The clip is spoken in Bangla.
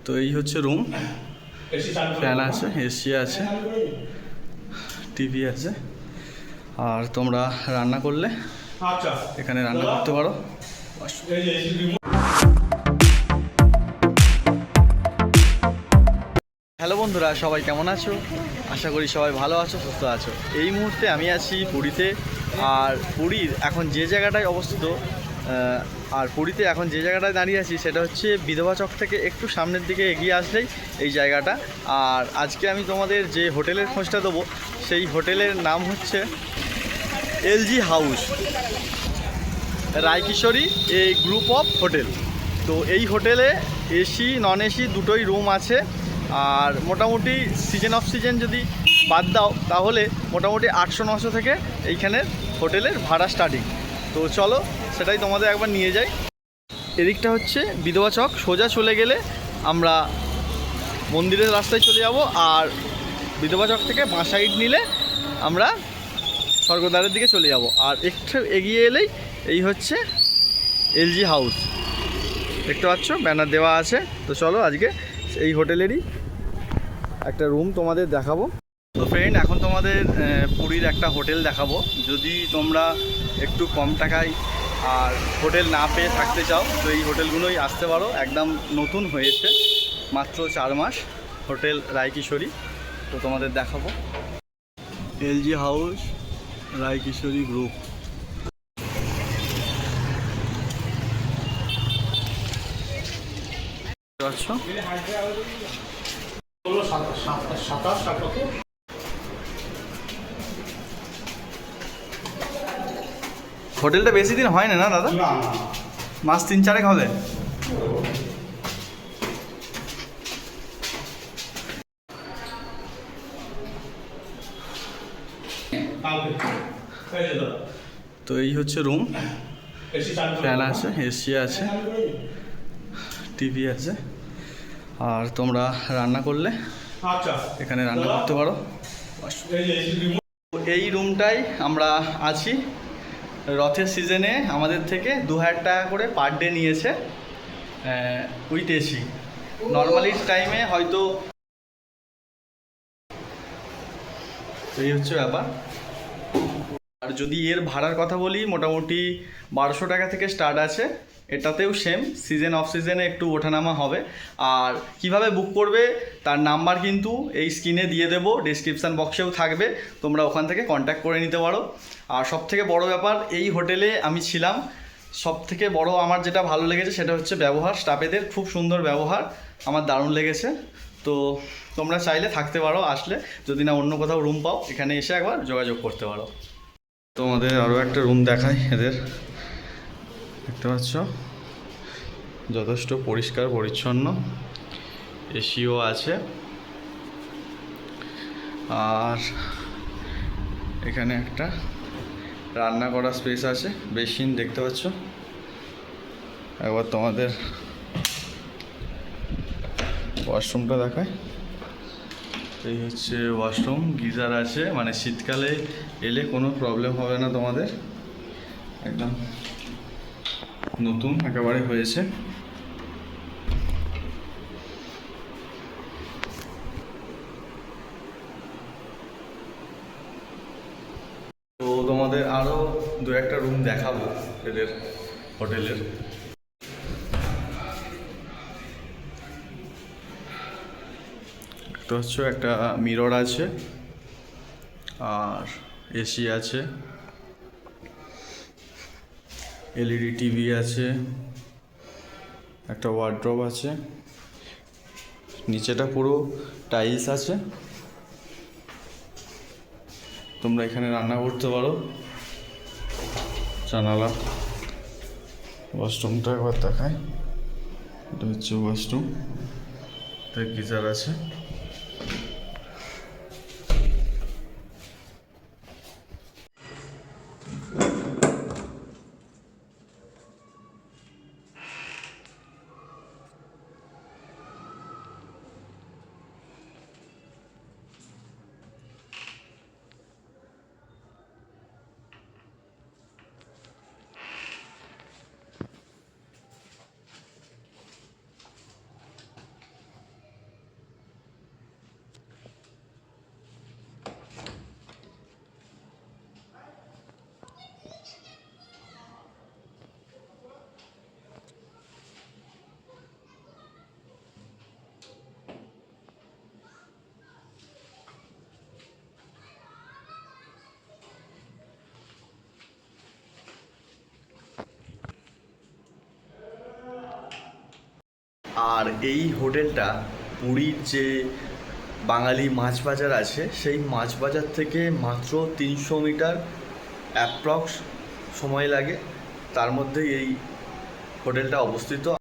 তো এই হচ্ছে রুম, ফ্যান আছে, এসি আছে, টিভি আছে। আর তোমরা রান্না করলে এখানে রান্না করতে পারো। হ্যালো বন্ধুরা, সবাই কেমন আছো? আশা করি সবাই ভালো আছো, সুস্থ আছো। এই মুহূর্তে আমি আছি পুরীতে। আর পুরীর এখন যে জায়গাটায় অবস্থিত, পুরীতে এখন যে জায়গাটায় দাঁড়িয়ে আছি সেটা হচ্ছে বিধবা চক থেকে একটু সামনের দিকে এগিয়ে আসলেই এই জায়গাটা। আর আজকে আমি তোমাদের যে হোটেলের খোঁজটা দেবো সেই হোটেলের নাম হচ্ছে এলজি হাউস, রায়কিশোরী এই গ্রুপ অফ হোটেল। তো এই হোটেলে এসি নন এসি দুটোই রুম আছে। আর মোটামুটি সিজন অফ সিজন যদি বাদ দাও তাহলে মোটামুটি 800-900 থেকে এইখানের হোটেলের ভাড়া স্টার্টিং। তো চলো সেটাই তোমাদের একবার নিয়ে যাই। এদিকটা হচ্ছে বিধবা চক, সোজা চলে গেলে আমরা মন্দিরের রাস্তায় চলে যাব। আর বিধবা চক থেকে বাঁ সাইড নিলে আমরা স্বর্গদ্বারের দিকে চলে যাব। আর একটু এগিয়ে এলেই এই হচ্ছে এলজি হাউস, দেখতে পাচ্ছ ব্যানার দেওয়া আছে। তো চলো আজকে এই হোটেলেরই একটা রুম তোমাদের দেখাবো। তো ফ্রেন্ড, এখন তোমাদের পুরীর একটা হোটেল দেখাবো। যদি তোমরা একটু কম টাকায় আর হোটেল না পেয়ে থাকতে চাও তো এই হোটেলগুলোই আসতে পারো। একদম নতুন হয়েছে, মাত্র 4 মাস হোটেল রায়কিশোরী। তো তোমাদের দেখাবো এলজি হাউস রায়কিশোরী গ্রুপ। হোটেলটা বেশি দিন হয় না না দাদা? মাস 3-4 হবে। তো এই হচ্ছে রুম, ফ্যান আছে, এসি আছে, টিভি আছে। আর তোমরা রান্না করলে এখানে রান্না করতে পারো। এই রুমটাই আমরা আছি। রথের সিজনে আমাদের থেকে 2000 টাকা করে পার ডে নিয়েছে উইথ এসি। নর্মালি টাইমে হয়তো, এই হচ্ছে ব্যাপার। আর যদি এর ভাড়ার কথা বলি, মোটামুটি 1200 টাকা থেকে স্টার্ট আছে। এটাতেও সেম, সিজন অফ সিজনে একটু ওঠানামা হবে। আর কিভাবে বুক করবে তার নাম্বার কিন্তু এই স্ক্রিনে দিয়ে দেবো, ডেসক্রিপশান বক্সেও থাকবে, তোমরা ওখান থেকে কন্ট্যাক্ট করে নিতে পারো। আর সবথেকে বড় ব্যাপার, এই হোটেলে আমি ছিলাম, সবথেকে বড় আমার যেটা ভালো লেগেছে সেটা হচ্ছে ব্যবহার। স্টাফেদের খুব সুন্দর ব্যবহার, আমার দারুণ লেগেছে। তো তোমরা চাইলে থাকতে পারো, আসলে যদি না অন্য কোথাও রুম পাও এখানে এসে একবার যোগাযোগ করতে পারো। তোমাদের আরও একটা রুম দেখাই এদের, দেখতে পাচ্ছ যথেষ্ট পরিষ্কার পরিচ্ছন্ন, এসিও আছে। আর এখানে একটা রান্না করার স্পেস আছে, বেসিন দেখতে পাচ্ছ। একবার তোমাদের ওয়াশরুমটা দেখায়। এই হচ্ছে ওয়াশরুম, গিজার আছে, মানে শীতকালে এলে কোনো প্রবলেম হবে না তোমাদের, একদম নতুন একেবারে হয়েছে। তো তোমাদের আরও 2-1টা রুম দেখাবো এদের হোটেলের। তো হচ্ছে একটা মিরর আছে, আর এসি আছে, এলইডি টিভি আছে, একটা ওয়ার্ড্রপ আছে, নিচেটা পুরো টাইলস আছে। তোমরা এখানে রান্না করতে পারো। জানালা, ওয়াশরুমটা একবার দেখায়। এটা হচ্ছে ওয়াশরুম, গিজার আছে। আর এই হোটেলটা পুরীর যে বাঙালি মাছ বাজার আছে সেই মাছ বাজার থেকে মাত্র 300 মিটার অ্যাপ্রক্স সময় লাগে, তার মধ্যে এই হোটেলটা অবস্থিত।